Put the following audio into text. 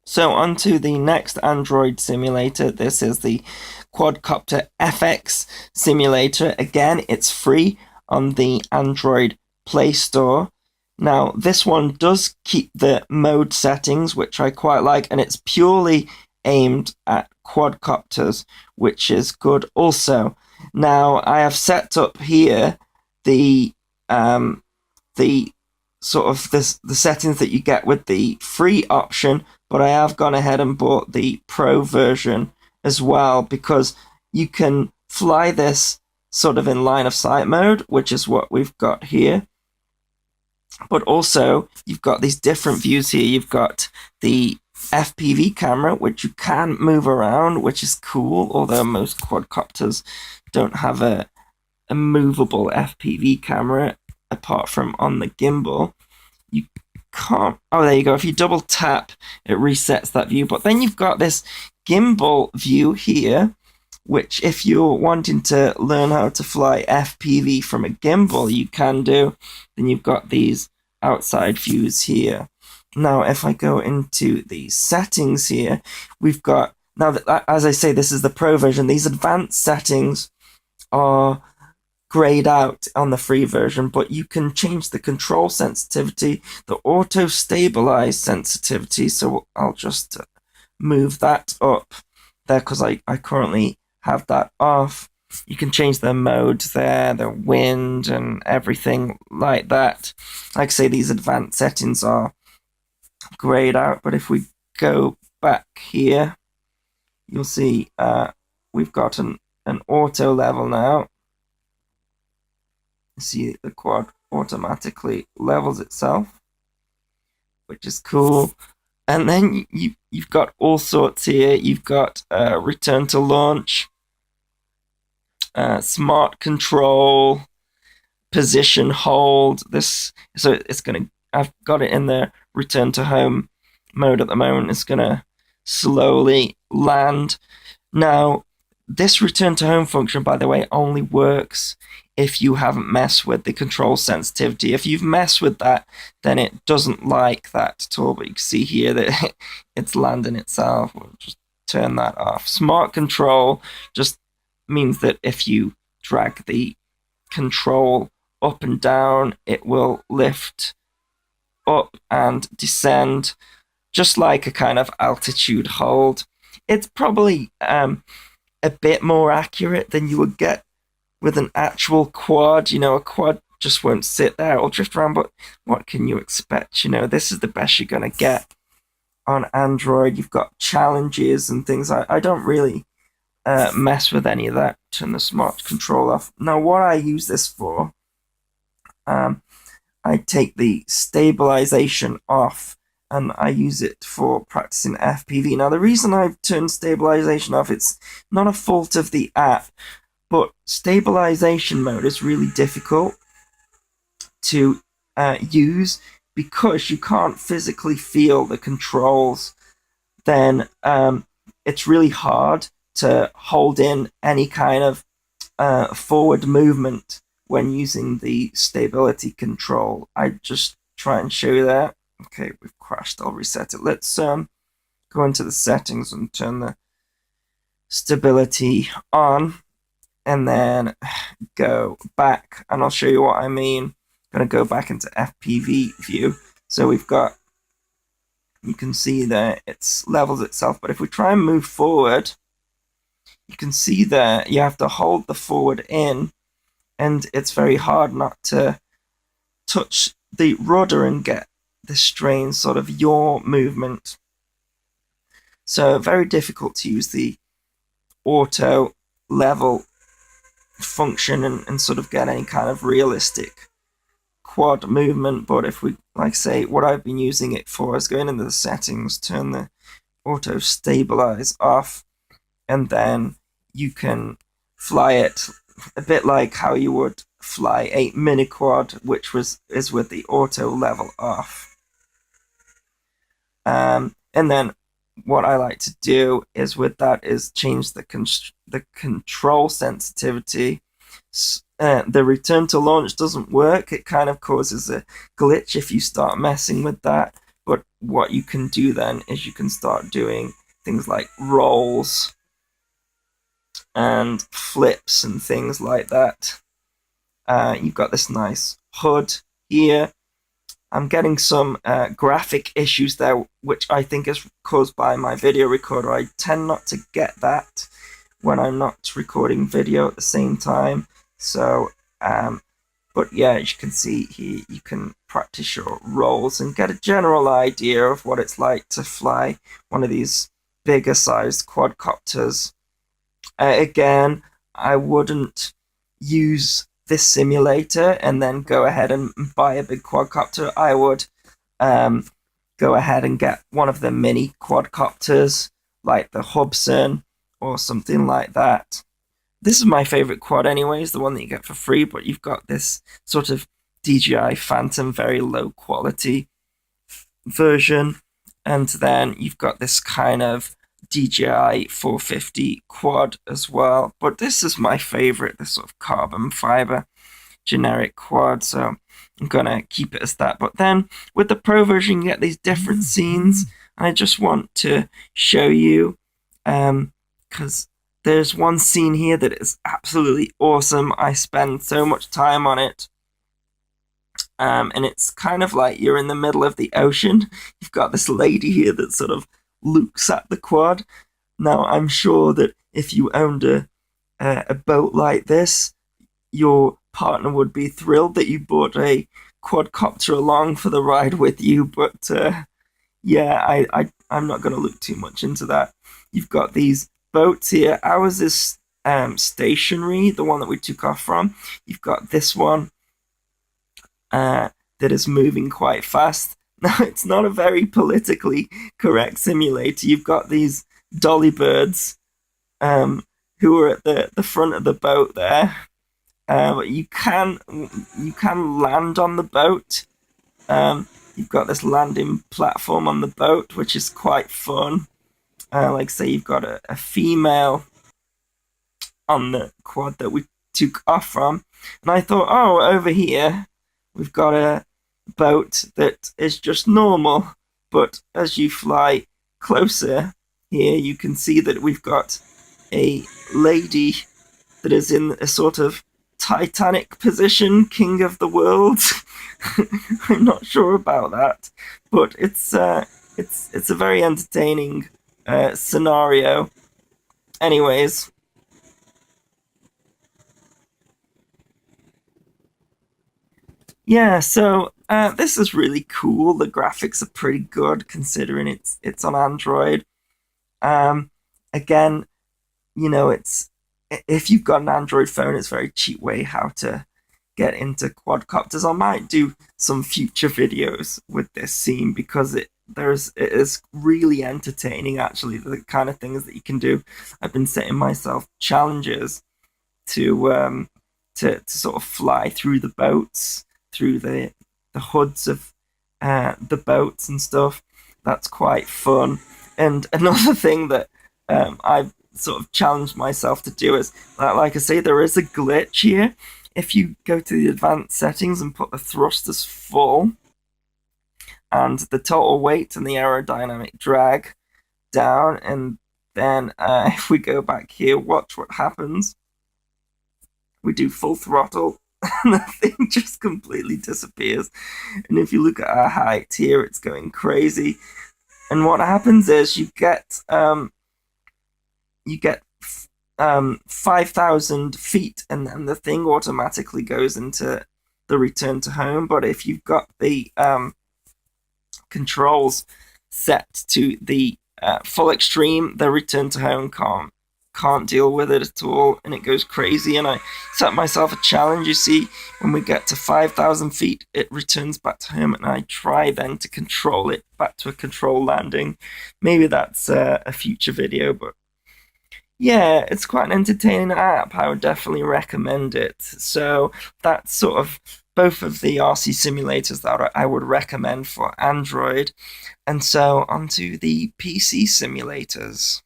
So onto the next Android simulator. This is the Quadcopter FX simulator. Again, it's free on the Android Play Store. Now, this one does keep the mode settings, which I quite like, and it's purely aimed at quadcopters, which is good also. Now, I have set up here the the sort of the settings that you get with the free option, but I have gone ahead and bought the Pro version as well because you can fly this sort of in line of sight mode, which is what we've got here. But also, you've got these different views here. You've got the FPV camera, which you can move around, which is cool, although most quadcopters don't have a movable FPV camera apart from on the gimbal. You can't. Oh, there you go. If you double tap, it resets that view. But then you've got this gimbal view here, which if you're wanting to learn how to fly FPV from a gimbal, you can do. Then you've got these outside views here. Now, if I go into the settings here, we've got, now that, as I say, this is the Pro version. These advanced settings are grayed out on the free version, but you can change the control sensitivity, the auto stabilize sensitivity. So I'll just move that up there because I currently have that off. You can change the modes there, the wind and everything like that. Like I say, these advanced settings are grayed out, but if we go back here, you'll see we've got an auto level now. See, the quad automatically levels itself, which is cool. And then you've got all sorts here. You've got return to launch, smart control, position hold. This, so it's gonna, I've got it in the return to home mode at the moment. It's gonna slowly land. Now, this return to home function, by the way, only works if you haven't messed with the control sensitivity. If you've messed with that, then it doesn't like that at all. But you can see here that it's landing itself. We'll just turn that off. Smart control just means that if you drag the control up and down, it will lift up and descend, just like a kind of altitude hold. It's probably a bit more accurate than you would get with an actual quad. You know, a quad just won't sit there, it'll drift around, but what can you expect? You know, this is the best you're going to get on Android. You've got challenges and things. I don't really mess with any of that. Turn the smart control off. Now, what I use this for, I take the stabilization off and I use it for practicing FPV. Now, the reason I've turned stabilization off, it's not a fault of the app, but stabilization mode is really difficult to use because you can't physically feel the controls. Then it's really hard to hold in any kind of forward movement when using the stability control. I just try and show you that. Okay, we've crashed. I'll reset it. Let's go into the settings and turn the stability on, and then go back, and I'll show you what I mean. I'm going to go back into FPV view. So we've got, you can see there it's levels itself, but if we try and move forward, you can see there you have to hold the forward in, and it's very hard not to touch the rudder and get the strain, sort of your movement. So very difficult to use the auto level function and sort of get any kind of realistic quad movement. But if we, like say, what I've been using it for is going into the settings, turn the auto stabilize off, and then you can fly it a bit like how you would fly a mini quad, which is with the auto level off. And then what I like to do is with that is change the control sensitivity. The return to launch doesn't work. It kind of causes a glitch if you start messing with that. But what you can do then is you can start doing things like rolls and flips and things like that. You've got this nice hood here. I'm getting some graphic issues there, which I think is caused by my video recorder. I tend not to get that when I'm not recording video at the same time. So, but yeah, as you can see here, you can practice your rolls and get a general idea of what it's like to fly one of these bigger sized quadcopters. Again, I wouldn't use this simulator and then go ahead and buy a big quadcopter. I would go ahead and get one of the mini quadcopters like the Hubson or something like that. This is my favorite quad anyways, the one that you get for free, but you've got this sort of DJI Phantom, very low quality version, and then you've got this kind of DJI 450 quad as well. But this is my favorite, this sort of carbon fiber generic quad, so I'm gonna keep it as that. But then with the Pro version, you get these different scenes. I just want to show you, because there's one scene here that is absolutely awesome. I spend so much time on it. And it's kind of like you're in the middle of the ocean. You've got this lady here that sort of looks at the quad. Now, I'm sure that if you owned a boat like this, your partner would be thrilled that you brought a quadcopter along for the ride with you. But yeah, I'm not going to look too much into that. You've got these boats here. Ours is stationary, the one that we took off from. You've got this one that is moving quite fast. Now, it's not a very politically correct simulator. You've got these dolly birds who are at the front of the boat there. But you can land on the boat. You've got this landing platform on the boat, which is quite fun. Like say you've got a female on the quad that we took off from, and I thought, oh, over here we've got a boat that is just normal. But as you fly closer here, you can see that we've got a lady that is in a sort of Titanic position, king of the world. I'm not sure about that, but it's a very entertaining scenario. Anyways, yeah, so this is really cool. The graphics are pretty good considering it's on Android. Again, you know, it's if you've got an Android phone, it's a very cheap way how to get into quadcopters. I might do some future videos with this scene because it is really entertaining, actually, the kind of things that you can do. I've been setting myself challenges to sort of fly through the boats, through the hoods of the boats and stuff. That's quite fun. And another thing that I've sort of challenged myself to do is, like I say, there is a glitch here. If you go to the advanced settings and put the thrusters full and the total weight and the aerodynamic drag down, and then if we go back here, watch what happens. We do full throttle and the thing just completely disappears. And if you look at our height here, it's going crazy. And what happens is you get 5,000 feet, and then the thing automatically goes into the return to home. But if you've got the controls set to the full extreme, the return to home can't deal with it at all, and it goes crazy. And I set myself a challenge. You see, when we get to 5,000 feet, it returns back to home, and I try then to control it back to a controlled landing. Maybe that's a future video, but yeah, it's quite an entertaining app. I would definitely recommend it. So that's sort of both of the RC simulators that I would recommend for Android. And so onto the PC simulators.